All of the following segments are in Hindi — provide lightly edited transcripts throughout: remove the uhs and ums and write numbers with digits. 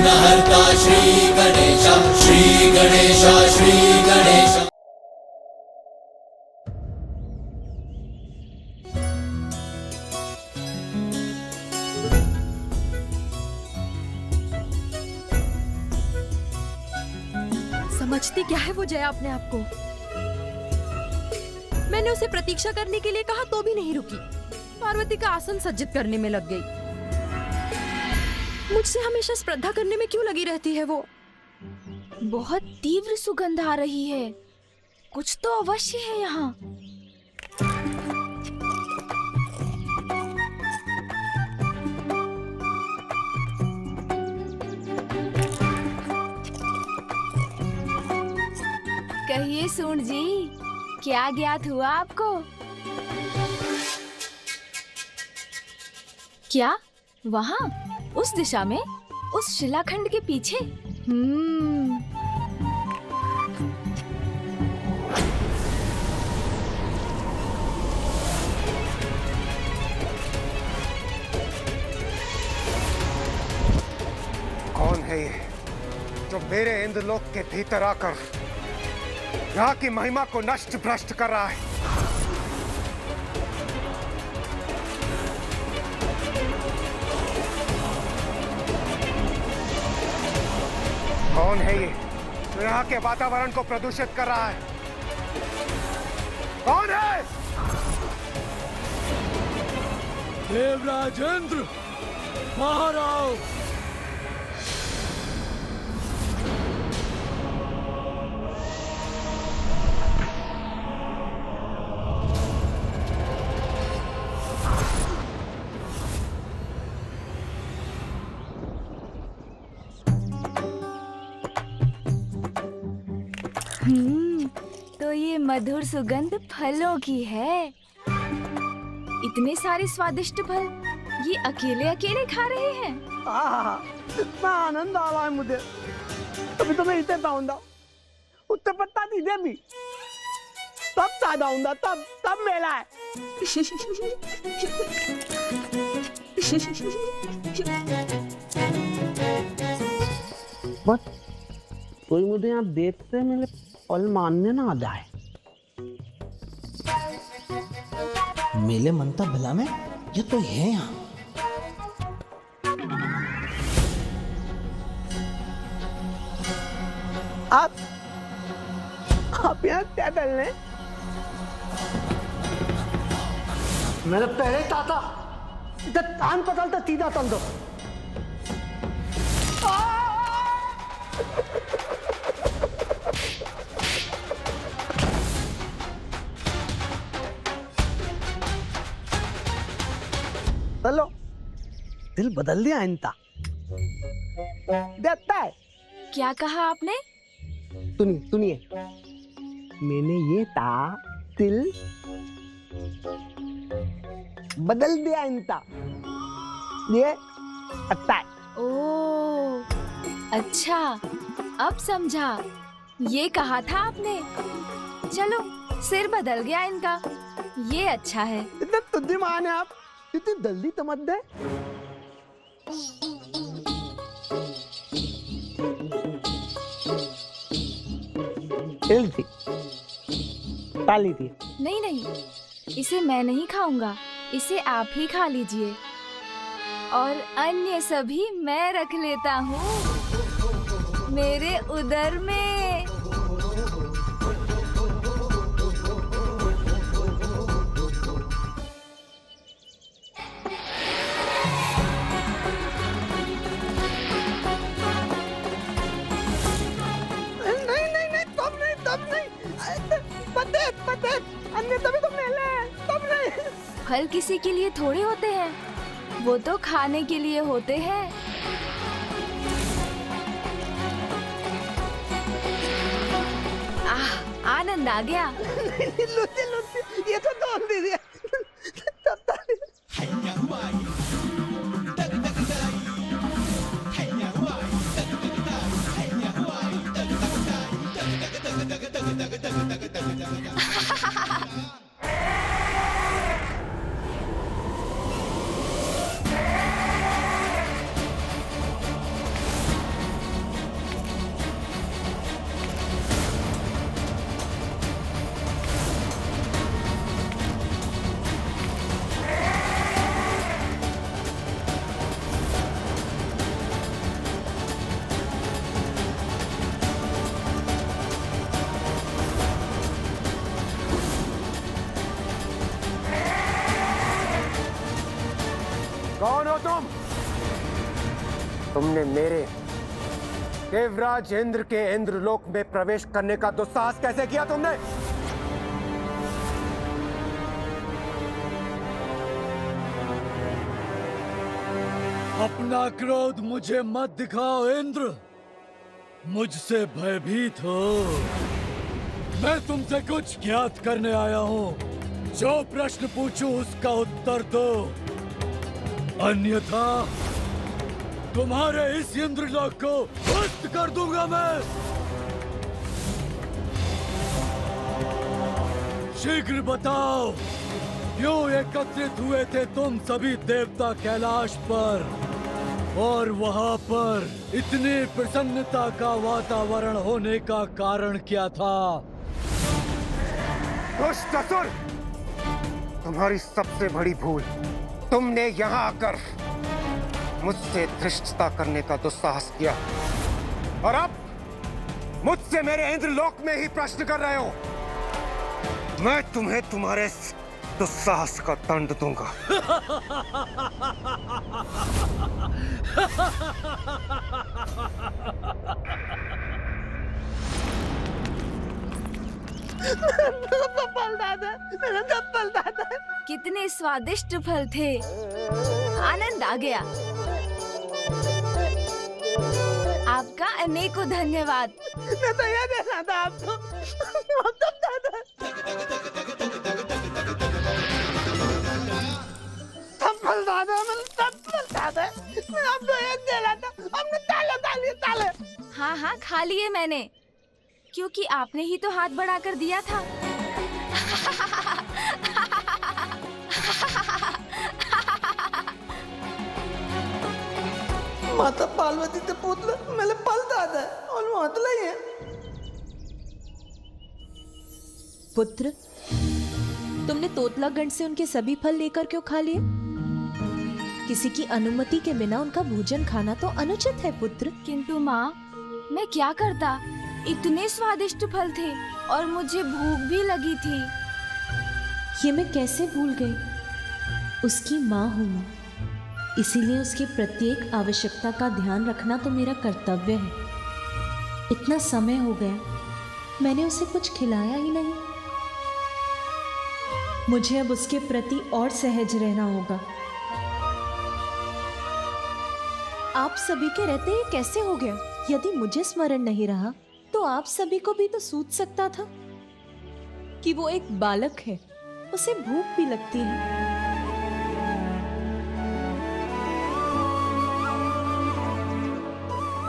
विघ्नहर्ता श्री गणेश, श्री गणेश, श्री गणेश। समझती क्या है वो जया अपने आप को? मैंने उसे प्रतीक्षा करने के लिए कहा तो भी नहीं रुकी। पार्वती का आसन सज्जित करने में लग गई। मुझसे हमेशा स्पर्धा करने में क्यों लगी रहती है वो? बहुत तीव्र सुगंध आ रही है। कुछ तो अवश्य है यहाँ। कहिए सूंड जी, क्या ज्ञात हुआ आपको? क्या वहाँ उस दिशा में, उस शिलाखंड के पीछे? कौन है ये जो मेरे इंद्रलोक के भीतर आकर यहाँ की महिमा को नष्ट भ्रष्ट कर रहा है? कौन है ये जो यहाँ के वातावरण को प्रदूषित कर रहा है? कौन है? देवराज इंद्र, बाहर आओ। तो ये मधुर सुगंध फलों की है। इतने सारे स्वादिष्ट फल ये अकेले अकेले खा रहे हैं। इतना आनंद आ रहा है मुझे। अभी तो मैं इतने पाऊंगा, उत्तर पत्ता दीजिए भी, तब सादा हूँ, तब मेला है। बस कोई मुझे यहाँ देखते मेरे पल मानने ना आ जाए। मेले मनता भला में ये तो है यहाँ। आप यहाँ क्या कर रहे हैं? मेरे पहले ताता इधर कान पकड़ता सीधा तल दो। चलो, दिल बदल दिया इनका। देखता है। क्या कहा आपने? सुनिए, मैंने ये दिल बदल दिया इनका। ये अच्छा है। ओह, अच्छा, अब समझा। ये कहा था आपने। चलो, सिर बदल गया इनका। ये अच्छा है। इतने बुद्धिमान है आप, इतनी जल्दी समझ गए। ताली थी। नहीं, इसे मैं नहीं खाऊंगा। इसे आप ही खा लीजिए और अन्य सभी मैं रख लेता हूँ मेरे उदर में। नहीं, तब नहीं। पते, अन्य तभी तो मेले हैं, तब नहीं। फल किसी के लिए थोड़े होते हैं, वो तो खाने के लिए होते हैं। आनंद आ गया। लुच्ची, ये तो तोड़ दीजिए। मेरे देवराज इंद्र के इंद्रलोक में प्रवेश करने का दुस्साहस कैसे किया तुमने? अपना क्रोध मुझे मत दिखाओ इंद्र, मुझसे भयभीत हो। मैं तुमसे कुछ ज्ञात करने आया हूँ। जो प्रश्न पूछूं उसका उत्तर दो, अन्यथा तुम्हारे इस इंद्रलोक को ध्वस्त कर दूंगा मैं। शीघ्र बताओ, क्यों एकत्रित हुए थे तुम सभी देवता कैलाश पर, और वहां पर इतनी प्रसन्नता का वातावरण होने का कारण क्या था? दुष्ट असुर, तुम्हारी सबसे बड़ी भूल, तुमने यहाँ आकर मुझसे धृष्टता करने का दुस्साहस किया, और अब मुझसे मेरे इंद्रलोक में ही प्रश्न कर रहे हो। मैं तुम्हें तुम्हारे दुस्साहस का दंड दूंगा। फल दादा। कितने स्वादिष्ट फल थे, आनंद आ गया। आपका अनेकों धन्यवाद। मैं तो यह देना था आपको। दादा सब फल दादा, मैं आपको एक देना था। हमने ताले। हाँ हाँ, खा लिए मैंने, क्योंकि आपने ही तो हाथ बढ़ाकर दिया था। माता पार्वती से पूछ लो, मेरे फल दादा और मातला ही है। पुत्र, तुमने तोतलागढ़ से उनके सभी फल लेकर क्यों खा लिए? किसी की अनुमति के बिना उनका भोजन खाना तो अनुचित है पुत्र। किंतु माँ, मैं क्या करता, इतने स्वादिष्ट फल थे और मुझे भूख भी लगी थी। ये मैं कैसे भूल गई? उसकी माँ हूँ मैं, इसीलिए उसकी प्रत्येक आवश्यकता का ध्यान रखना तो मेरा कर्तव्य है। इतना समय हो गया, मैंने उसे कुछ खिलाया ही नहीं। मुझे अब उसके प्रति और सहज रहना होगा। आप सभी के रहते ये कैसे हो गया? यदि मुझे स्मरण नहीं रहा तो आप सभी को भी तो सूझ सकता था कि वो एक बालक है, उसे भूख भी लगती है।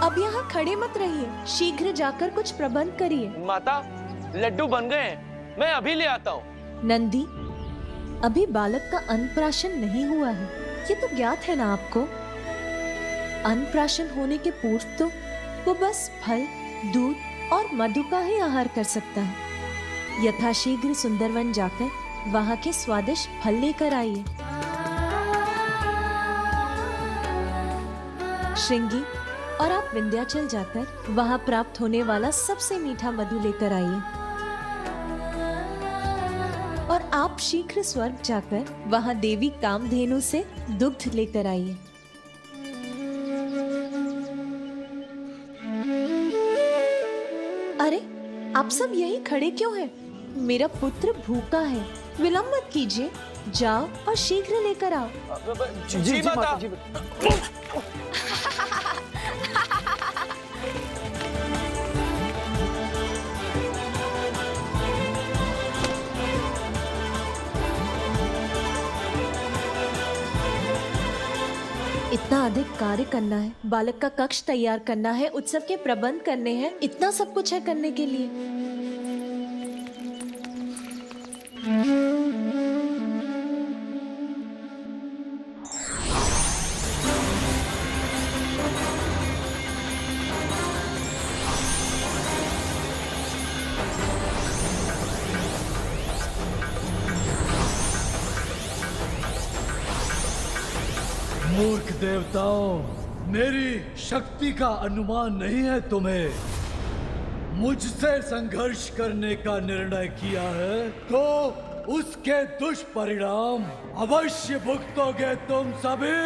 अब यहाँ खड़े मत रहिए, शीघ्र जाकर कुछ प्रबंध करिए। माता, लड्डू बन गए हैं, मैं अभी ले आता हूँ। नंदी, अभी बालक का अन्नप्राशन नहीं हुआ है, ये तो ज्ञात है ना आपको। अन्नप्राशन होने के पूर्व तो वो बस फल, दूध और मधु का ही आहार कर सकता है। यथाशीघ्र सुंदरवन जाकर वहाँ के स्वादिष्ट फल लेकर आइए। श्रृंगी, और आप विंध्याचल जाकर वहाँ प्राप्त होने वाला सबसे मीठा मधु लेकर आइए। और आप शीघ्र स्वर्ग जाकर वहाँ देवी कामधेनु से दुग्ध लेकर आइए। अरे, आप सब यहीं खड़े क्यों हैं? मेरा पुत्र भूखा है, विलंब मत कीजिए, जाओ और शीघ्र लेकर आओ। जी माता। इतना अधिक कार्य करना है, बालक का कक्ष तैयार करना है, उत्सव के प्रबंध करने हैं, इतना सब कुछ है करने के लिए। मूर्ख देवताओं, मेरी शक्ति का अनुमान नहीं है तुम्हें। मुझसे संघर्ष करने का निर्णय किया है तो उसके दुष्परिणाम अवश्य भुगतोगे तुम सभी।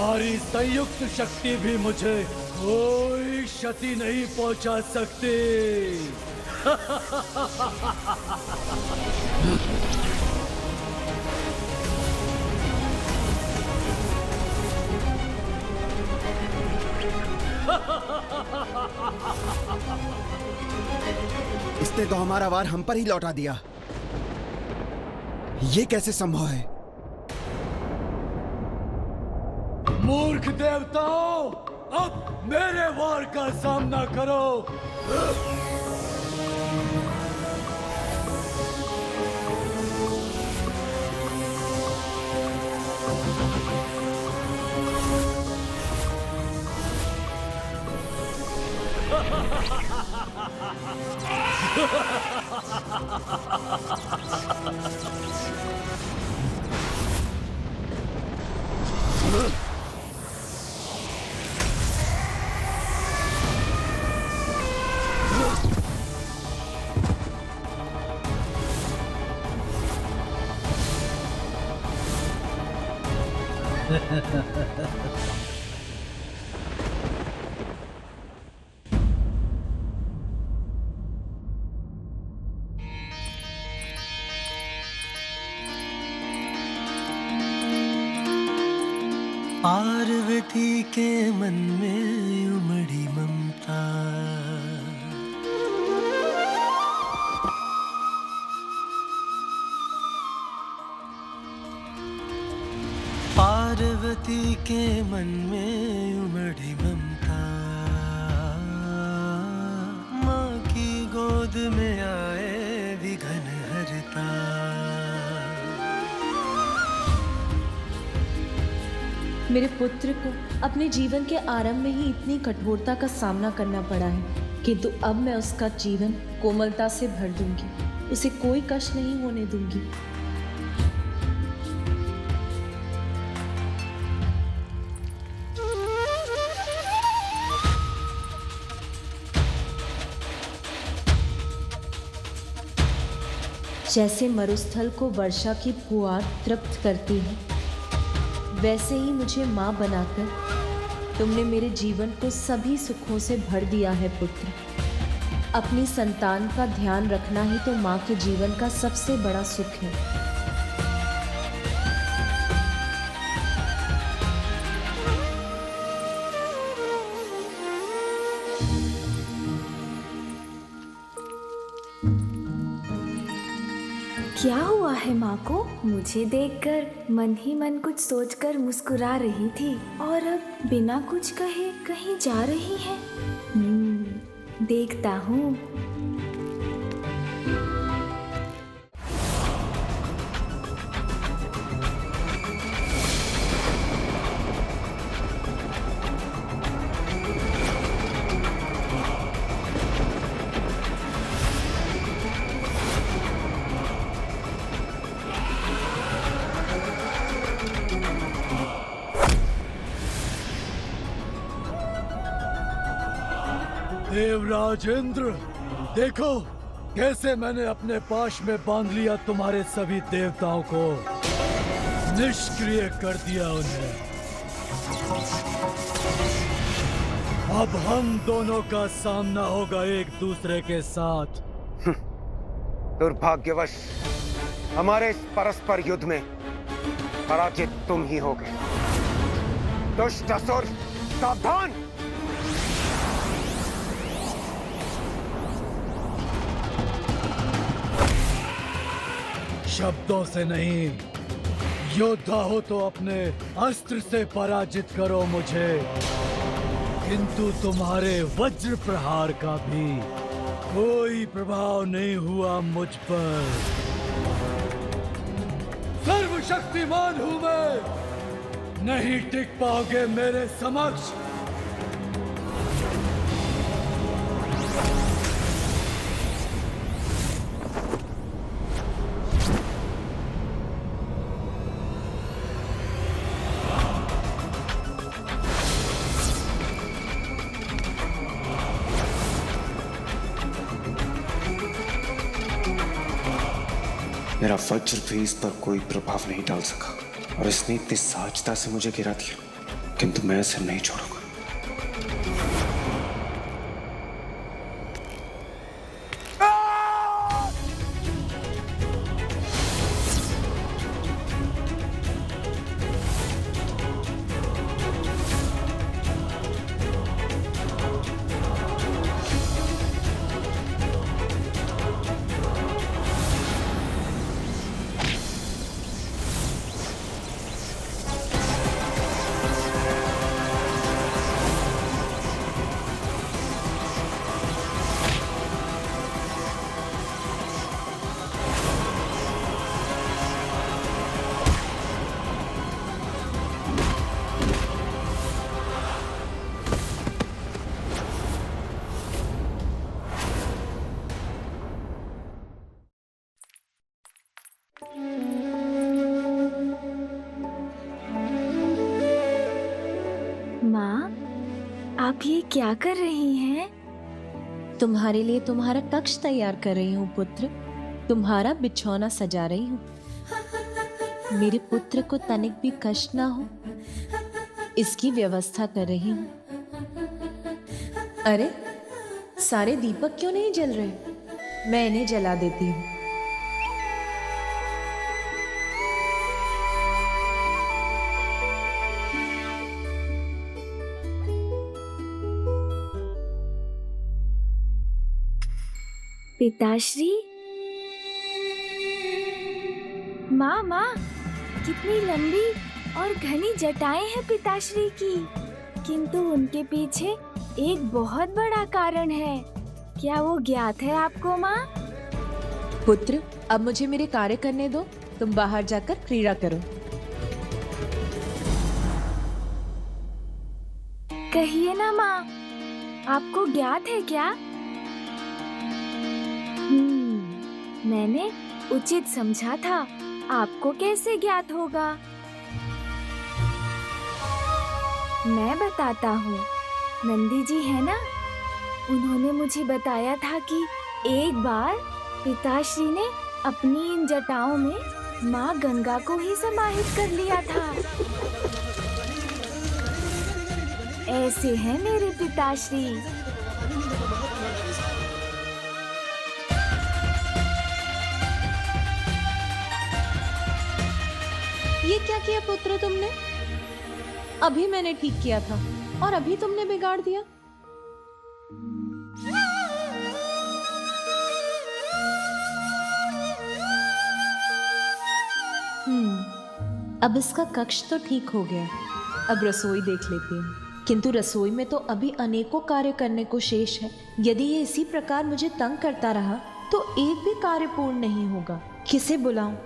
तुम्हारी संयुक्त शक्ति भी मुझे कोई क्षति नहीं पहुंचा सकती। इसने तो हमारा वार हम पर ही लौटा दिया। ये कैसे संभव है? मूर्ख देवताओं, अब मेरे वार का सामना करो। पार्वती के मन में उमड़ी ममता, पार्वती के मन में उमड़ी ममता, माँ की गोद में आए विघन हरता। मेरे पुत्र को अपने जीवन के आरंभ में ही इतनी कठोरता का सामना करना पड़ा है, किंतु अब मैं उसका जीवन कोमलता से भर दूंगी, उसे कोई कष्ट नहीं होने दूंगी। जैसे मरुस्थल को वर्षा की फुहार तृप्त करती है, वैसे ही मुझे माँ बनाकर तुमने मेरे जीवन को सभी सुखों से भर दिया है पुत्र। अपनी संतान का ध्यान रखना ही तो माँ के जीवन का सबसे बड़ा सुख है। क्या हुआ है माँ को? मुझे देखकर मन ही मन कुछ सोचकर मुस्कुरा रही थी और अब बिना कुछ कहे कहीं जा रही है। देखता हूँ। देवराज इंद्र, देखो कैसे मैंने अपने पाश में बांध लिया तुम्हारे सभी देवताओं को, निष्क्रिय कर दिया उन्हें। अब हम दोनों का सामना होगा एक दूसरे के साथ। दुर्भाग्यवश हमारे इस परस्पर युद्ध में पराजित तुम ही होगे। दुष्ट असुर, सावधान! शब्दों से नहीं, योद्धा हो तो अपने अस्त्र से पराजित करो मुझे, किंतु तुम्हारे वज्र प्रहार का भी कोई प्रभाव नहीं हुआ मुझ पर। सर्वशक्तिमान हूं मैं, नहीं टिक पाओगे मेरे समक्ष। मेरा वज्र भी इस पर कोई प्रभाव नहीं डाल सका और इसने इतनी सहजता से मुझे गिरा दिया किंतु मैं इसे नहीं छोड़ूंगा। माँ, आप ये क्या कर रही हैं? तुम्हारे लिए तुम्हारा कक्ष तैयार कर रही हूँ पुत्र। तुम्हारा बिछौना सजा रही हूँ। मेरे पुत्र को तनिक भी कष्ट ना हो, इसकी व्यवस्था कर रही हूँ। अरे, सारे दीपक क्यों नहीं जल रहे? मैं इन्हें जला देती हूँ। पिताश्री, माँ माँ, कितनी लंबी और घनी जटाएं हैं पिताश्री की, किंतु उनके पीछे एक बहुत बड़ा कारण है। क्या वो ज्ञात है आपको माँ? पुत्र, अब मुझे मेरे कार्य करने दो। तुम बाहर जाकर क्रीड़ा करो। कहिए ना माँ, आपको ज्ञात है क्या? मैंने उचित समझा था, आपको कैसे ज्ञात होगा? मैं बताता हूँ। नंदी जी है ना, उन्होंने मुझे बताया था कि एक बार पिताश्री ने अपनी इन जटाओं में माँ गंगा को ही समाहित कर लिया था। ऐसे हैं मेरे पिताश्री। ये क्या किया पुत्र तुमने? अभी मैंने ठीक किया था और अभी तुमने बिगाड़ दिया। अब इसका कक्ष तो ठीक हो गया। अब रसोई देख लेती हूँ। किंतु रसोई में तो अभी अनेकों कार्य करने को शेष है। यदि ये इसी प्रकार मुझे तंग करता रहा तो एक भी कार्य पूर्ण नहीं होगा। किसे बुलाऊं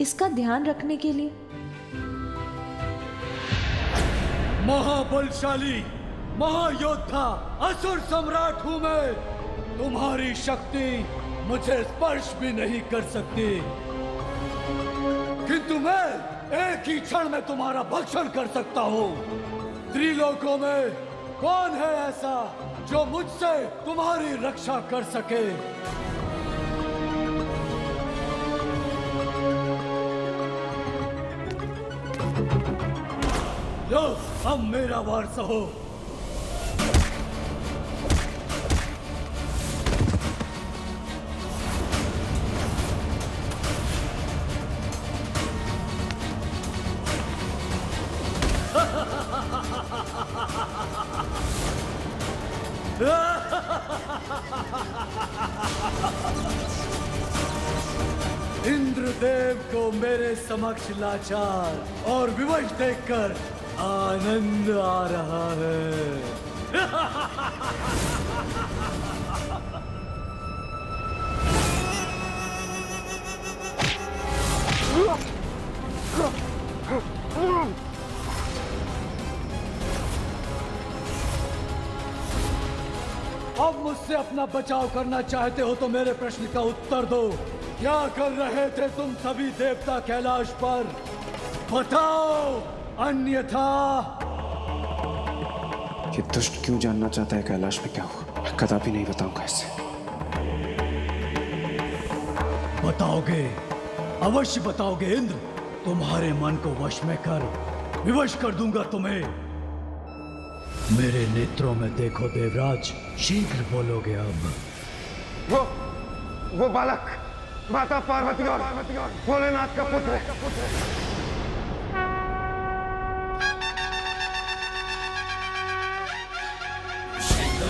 इसका ध्यान रखने के लिए? महाबलशाली महायोद्धा असुर सम्राट हूं मैं। तुम्हारी शक्ति मुझे स्पर्श भी नहीं कर सकती, किंतु मैं एक ही क्षण में तुम्हारा भक्षण कर सकता हूँ। त्रिलोकों में कौन है ऐसा जो मुझसे तुम्हारी रक्षा कर सके? लो, अब मेरा वार सहो। इंद्रदेव को मेरे समक्ष लाचार और विवश देखकर आनंद आ रहा है। अब मुझसे अपना बचाव करना चाहते हो तो मेरे प्रश्न का उत्तर दो। क्या कर रहे थे तुम सभी देवता कैलाश पर? बताओ, अन्यथा। ये दुष्ट क्यों जानना चाहता है कैलाश में क्या हुआ? मैं कदापि नहीं बताऊंगा इसे। बताओगे, अवश्य बताओगे इंद्र। तुम्हारे मन को वश में कर विवश कर दूंगा तुम्हें। मेरे नेत्रों में देखो देवराज, शीघ्र बोलोगे अब। वो बालक माता पार्वती और भोलेनाथ का पुत्र है।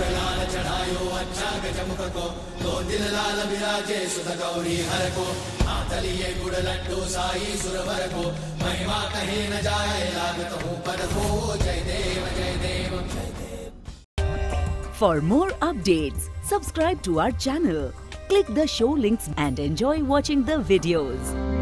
लाल चढ़ायो अच्छा गजमुख को, दो दिल लाल विराजे सुध गौरी हर को, हाथ लिए गुड़ लड्डू साई सुरवर को, महिमा कहीं न जाए लागत हूँ पद को, जय देव जय देव जय देव। For more updates, subscribe to our channel, click the show links and enjoy watching the videos.